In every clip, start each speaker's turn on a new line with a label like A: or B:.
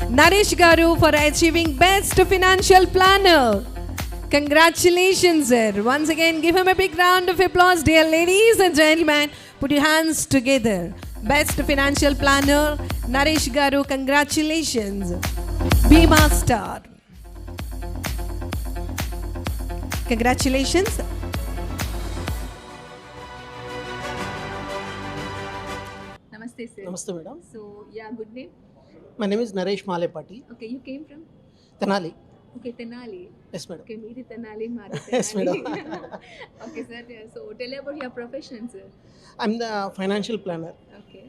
A: Naresh Garu for achieving Best Financial Planner. Congratulations, sir. Once again, give him a big round of applause, dear ladies and gentlemen. Put your hands together. Best Financial Planner, Naresh Garu. Congratulations. Bima Star. Congratulations.
B: Namaste, sir.
C: Namaste, madam.
B: So, yeah, good name.
C: My name is Naresh Malepati,
B: Okay, you came from?
C: Tenali.
B: Okay, Tenali.
C: Yes, madam.
B: Okay, meedi Tenali, Madi
C: Yes,
B: Tenali.
C: madam.
B: Okay, sir. So, tell about your profession, sir.
C: I'm the financial planner.
B: Okay.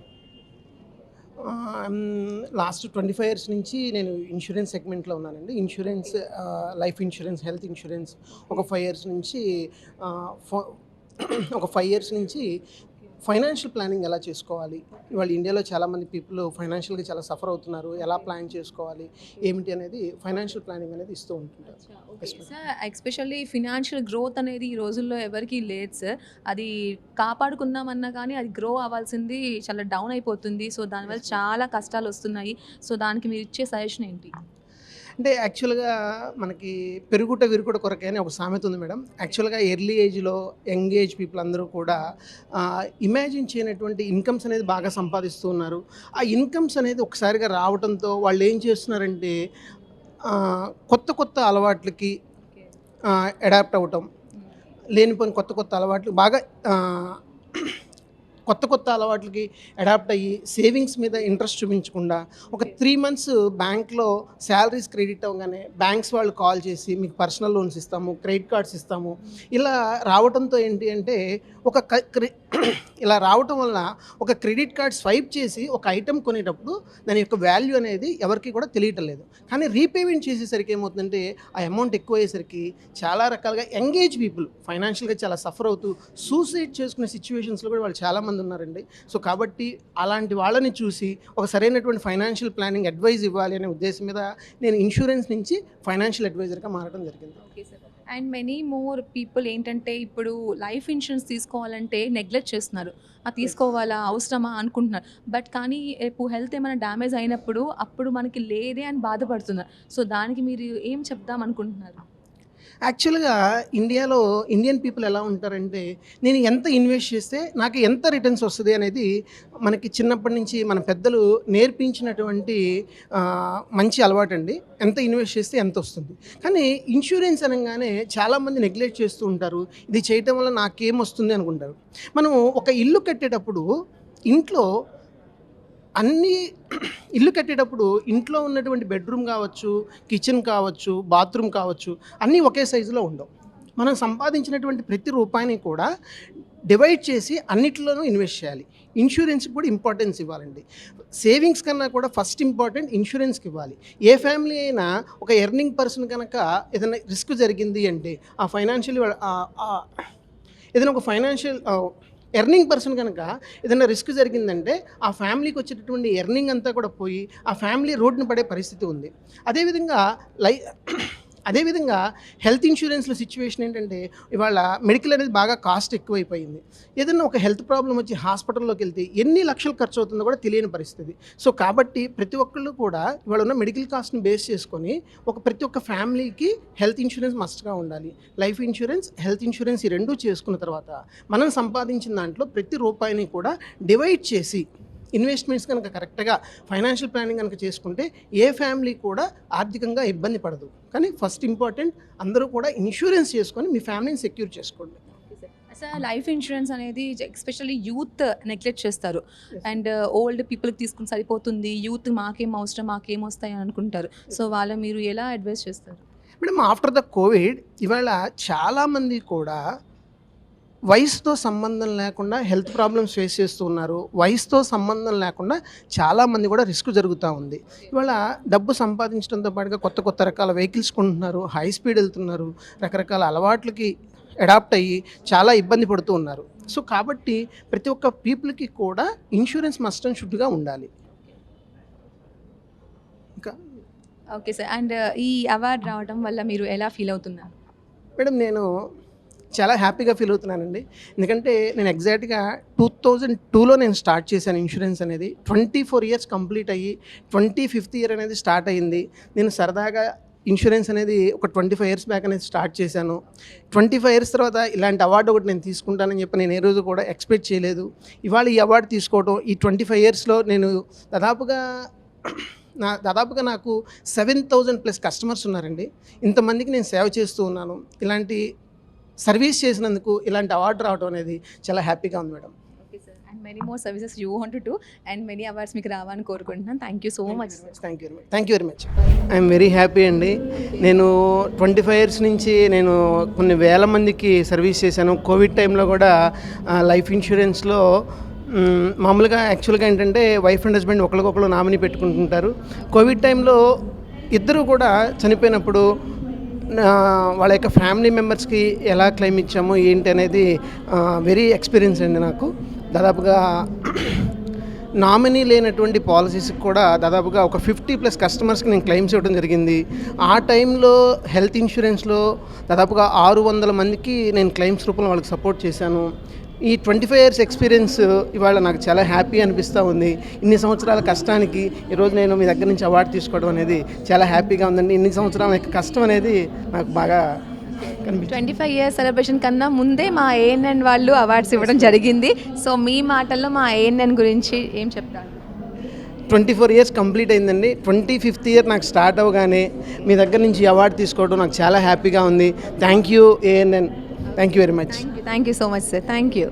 C: Last 25 years నుంచి నేను insurance సెగ్మెంట్లో ఉన్నానండి. Insurance, life insurance, health insurance ఒక 5 years నుంచి ఒక 5 years నుంచి financial planning ఎలా చేసుకోవాలి, ఇవాళ ఇండియాలో చాలామంది పీపుల్ ఫైనాన్షియల్గా చాలా సఫర్ అవుతున్నారు, ఎలా ప్లాన్ చేసుకోవాలి ఏమిటి అనేది ఫైనాన్షియల్ ప్లానింగ్ అనేది ఇస్తూ ఉంటుంటారు.
B: సార్, ఎస్పెషల్లీ ఫినాన్షియల్ గ్రోత్ అనేది ఈ రోజుల్లో ఎవరికి లేదు సార్. అది కాపాడుకుందామన్నా కానీ అది గ్రో అవ్వాల్సింది చాలా డౌన్ అయిపోతుంది. సో దానివల్ల చాలా కష్టాలు వస్తున్నాయి. సో దానికి మీరు ఇచ్చే సజెషన్ ఏంటి?
C: అంటే యాక్చువల్గా మనకి పెరుగుట విరుగుట కొరకే అని ఒక సామెత ఉంది మేడం. యాక్చువల్గా ఎర్లీ ఏజ్లో యంగ్ ఏజ్ పీపుల్ అందరూ కూడా ఇమాజిన్ చేయనటువంటి ఇన్కమ్స్ అనేది బాగా సంపాదిస్తూ ఉన్నారు. ఆ ఇన్కమ్స్ అనేది ఒకసారిగా రావడంతో వాళ్ళు ఏం చేస్తున్నారంటే కొత్త కొత్త అలవాట్లకి అడాప్ట్ అవ్వటం, లేనిపోయిన కొత్త కొత్త అలవాట్లు బాగా కొత్త కొత్త అలవాట్లకి అడాప్ట్ అయ్యి సేవింగ్స్ మీద ఇంట్రెస్ట్ చూపించకుండా ఒక 3 months బ్యాంక్లో శాలరీస్ క్రెడిట్ అవ్వగానే బ్యాంక్స్ వాళ్ళు కాల్ చేసి మీకు పర్సనల్ లోన్స్ ఇస్తాము, క్రెడిట్ కార్డ్స్ ఇస్తాము, ఇలా రావడంతో ఏంటి అంటే ఇలా రావటం వల్ల ఒక క్రెడిట్ కార్డ్ స్వైప్ చేసి ఒక ఐటెం కొనేటప్పుడు దాని యొక్క వాల్యూ అనేది ఎవరికి కూడా తెలియటం లేదు. కానీ రీపేమెంట్ చేసేసరికి ఏమవుతుందంటే ఆ అమౌంట్ ఎక్కువ అయ్యేసరికి చాలా రకాలుగా ఎంగేజ్ పీపుల్ ఫైనాన్షియల్గా చాలా సఫర్ అవుతూ సూసైడ్ చేసుకునే సిచ్యువేషన్స్లో కూడా వాళ్ళు చాలామంది ఉన్నారండి. సో కాబట్టి అలాంటి వాళ్ళని చూసి ఒక సరైనటువంటి ఫైనాన్షియల్ ప్లానింగ్ అడ్వైజ్ ఇవ్వాలి అనే ఉద్దేశం మీద నేను ఇన్సూరెన్స్ నుంచి ఫైనాన్షియల్ అడ్వైజర్గా మారడం జరిగింది.
B: Okay sir. And many more people ఏంటంటే ఇప్పుడు లైఫ్ ఇన్సూరెన్స్ తీసుకోవాలంటే నెగ్లెక్ట్ చేస్తున్నారు. అది తీసుకోవాలా, అవసరమా అనుకుంటున్నారు. బట్ కానీ రేపు హెల్త్ ఏమైనా డ్యామేజ్ అయినప్పుడు అప్పుడు మనకి లేదే అని బాధపడుతున్నారు. సో దానికి మీరు ఏం చెప్దాం అనుకుంటున్నారు?
C: యాక్చువల్గా ఇండియాలో ఇండియన్ పీపుల్ ఎలా ఉంటారంటే నేను ఎంత ఇన్వెస్ట్ చేస్తే నాకు ఎంత రిటర్న్స్ వస్తుంది అనేది మనకి చిన్నప్పటి నుంచి మన పెద్దలు నేర్పించినటువంటి మంచి అలవాటు అండి. ఎంత ఇన్వెస్ట్ చేస్తే ఎంత వస్తుంది. కానీ ఇన్సూరెన్స్ అనగానే చాలామంది నెగ్లెక్ట్ చేస్తూ ఉంటారు. ఇది చేయటం వల్ల నాకేం వస్తుంది అనుకుంటారు. మనం ఒక ఇల్లు కట్టేటప్పుడు ఇల్లు కట్టేటప్పుడు ఇంట్లో ఉన్నటువంటి బెడ్రూమ్ కావచ్చు, కిచెన్ కావచ్చు, బాత్రూమ్ కావచ్చు, అన్నీ ఒకే సైజులో ఉండవు. మనం సంపాదించినటువంటి ప్రతి రూపాయిని కూడా డివైడ్ చేసి అన్నిటిలోనూ ఇన్వెస్ట్ చేయాలి. ఇన్సూరెన్స్కి కూడా ఇంపార్టెన్స్ ఇవ్వాలండి. సేవింగ్స్ కన్నా కూడా ఫస్ట్ ఇంపార్టెంట్ ఇన్సూరెన్స్కి ఇవ్వాలి. ఏ ఫ్యామిలీ అయినా ఒక ఎర్నింగ్ పర్సన్ కనుక ఏదైనా రిస్క్ జరిగింది అంటే ఆ ఫైనాన్షియల్ ఏదైనా ఒక ఫైనాన్షియల్ ఎర్నింగ్ పర్సన్ కనుక ఏదైనా రిస్క్ జరిగిందంటే ఆ ఫ్యామిలీకి వచ్చేటటువంటి ఎర్నింగ్ అంతా కూడా పోయి ఆ ఫ్యామిలీ రోడ్డున పడే పరిస్థితి ఉంది. అదేవిధంగా హెల్త్ ఇన్సూరెన్స్లో సిచ్యువేషన్ ఏంటంటే ఇవాళ మెడికల్ అనేది బాగా కాస్ట్ ఎక్కువైపోయింది. ఏదైనా ఒక హెల్త్ ప్రాబ్లం వచ్చి హాస్పిటల్లోకి వెళ్తే ఎన్ని లక్షలు ఖర్చు అవుతుందో కూడా తెలియని పరిస్థితి. సో కాబట్టి ప్రతి ఒక్కళ్ళు కూడా ఇవాళ ఉన్న మెడికల్ కాస్ట్ని బేస్ చేసుకొని ప్రతి ఒక్క ఫ్యామిలీకి హెల్త్ ఇన్సూరెన్స్ మస్ట్గా ఉండాలి. లైఫ్ ఇన్సూరెన్స్, హెల్త్ ఇన్సూరెన్స్ ఈ రెండూ చేసుకున్న తర్వాత మనం సంపాదించిన దాంట్లో ప్రతి రూపాయిని కూడా డివైడ్ చేసి ఇన్వెస్ట్మెంట్స్ కనుక కరెక్ట్గా ఫైనాన్షియల్ ప్లానింగ్ కనుక చేసుకుంటే ఏ ఫ్యామిలీ కూడా ఆర్థికంగా ఇబ్బంది పడదు. కానీ ఫస్ట్ ఇంపార్టెంట్ అందరూ కూడా ఇన్సూరెన్స్ చేసుకొని మీ ఫ్యామిలీని సెక్యూర్ చేసుకోండి.
B: సార్, లైఫ్ ఇన్సూరెన్స్ అనేది ఎస్పెషల్లీ యూత్ నెగ్లెక్ట్ చేస్తారు. అండ్ ఓల్డ్ పీపుల్కి తీసుకుని సరిపోతుంది, యూత్ మాకేం అవసరం, మాకేం వస్తాయి అని అనుకుంటారు. సో వాళ్ళు మీరు ఎలా అడ్వైస్ చేస్తారు?
C: మేడం, ఆఫ్టర్ ద కోవిడ్ ఇవాళ చాలామంది కూడా వయసుతో సంబంధం లేకుండా హెల్త్ ప్రాబ్లమ్స్ ఫేస్ చేస్తూ ఉన్నారు. వయసుతో సంబంధం లేకుండా చాలామంది కూడా రిస్క్ జరుగుతూ ఉంది. ఇవాళ డబ్బు సంపాదించడంతో పాటుగా కొత్త కొత్త రకాల వెహికల్స్ కొంటున్నారు, హై స్పీడ్ వెళ్తున్నారు, రకరకాల అలవాట్లకి అడాప్ట్ అయ్యి చాలా ఇబ్బంది పడుతూ ఉన్నారు. సో కాబట్టి ప్రతి ఒక్క పీపుల్కి కూడా ఇన్సూరెన్స్ మస్ట్ అండ్ షుడ్గా ఉండాలి. ఇంకా
B: ఓకే సార్. అండ్ ఈ అవార్డు రావడం వల్ల మీరు ఎలా ఫీల్ అవుతున్నారు?
C: మేడం, నేను చాలా హ్యాపీగా ఫీల్ అవుతున్నానండి. ఎందుకంటే నేను ఎగ్జాక్ట్గా 2002లో నేను స్టార్ట్ చేశాను ఇన్సూరెన్స్ అనేది. 24 ఇయర్స్ కంప్లీట్ అయ్యి 25th ఇయర్ అనేది స్టార్ట్ అయ్యింది. నేను సరదాగా ఇన్సూరెన్స్ అనేది ఒక 25 ఇయర్స్ బ్యాక్ అనేది స్టార్ట్ చేశాను. 25 ఇయర్స్ తర్వాత ఇలాంటి అవార్డు ఒకటి నేను తీసుకుంటానని చెప్పి నేను ఏ రోజు కూడా ఎక్స్పెక్ట్ చేయలేదు. ఇవాళ ఈ అవార్డు తీసుకోవడం, ఈ 25 ఇయర్స్లో నేను దాదాపుగా నాకు 7,000+ కస్టమర్స్ ఉన్నారండి. ఇంతమందికి నేను సేవ చేస్తూ ఉన్నాను. ఇలాంటి సర్వీస్ చేసినందుకు ఇలాంటి అవార్డు రావడం అనేది చాలా హ్యాపీగా ఉంది madam.
B: Okay sir, and many more services you want to do and many awards మీకు రావాలని కోరుకుంటున్నాను. Thank you so much sir.
C: Thank you very much. I'm very happy అండి. నేను 25 ఇయర్స్ నుంచి నేను కొన్ని వేల మందికి సర్వీస్ చేశాను. కోవిడ్ టైంలో కూడా లైఫ్ ఇన్సూరెన్స్లో మామూలుగా యాక్చువల్గా ఏంటంటే వైఫ్ అండ్ హస్బెండ్ ఒకరికొకరు నామినీ పెట్టుకుంటుంటారు. కోవిడ్ టైంలో ఇద్దరు కూడా చనిపోయినప్పుడు వాళ్ళ యొక్క ఫ్యామిలీ మెంబర్స్కి ఎలా క్లెయిమ్ ఇచ్చామో ఏంటి అనేది వెరీ ఎక్స్పీరియన్స్ అండి నాకు. దాదాపుగా నామినీ లేనటువంటి పాలసీస్కి కూడా దాదాపుగా ఒక 50+ కస్టమర్స్కి నేను క్లెయిమ్స్ ఇవ్వడం జరిగింది. ఆ టైంలో హెల్త్ ఇన్సూరెన్స్లో దాదాపుగా 600 మందికి నేను క్లెయిమ్స్ రూపంలో వాళ్ళకి సపోర్ట్ చేశాను. ఈ 25 ఇయర్స్ ఎక్స్పీరియన్స్ ఇవాళ నాకు చాలా హ్యాపీ అనిపిస్తూ ఉంది. ఇన్ని సంవత్సరాల కష్టానికి ఈరోజు నేను మీ దగ్గర నుంచి అవార్డు తీసుకోవడం అనేది చాలా హ్యాపీగా ఉందండి. ఇన్ని సంవత్సరాల యొక్క కష్టం అనేది నాకు బాగా కనిపిస్తుంది.
B: 25 ఇయర్స్ సెలబ్రేషన్ కన్నా ముందే మా ఏఎన్ఎన్ వాళ్ళు అవార్డ్స్ ఇవ్వడం జరిగింది. సో మీ మాటల్లో మా ఏఎన్ఎన్ గురించి ఏం చెప్తారు?
C: 24 ఇయర్స్ కంప్లీట్ అయిందండి. 25th ఇయర్ నాకు స్టార్ట్ అవ్వగానే మీ దగ్గర నుంచి అవార్డు తీసుకోవడం నాకు చాలా హ్యాపీగా ఉంది. Thank you ANN. Thank you very much.
B: Thank you so much sir. Thank you.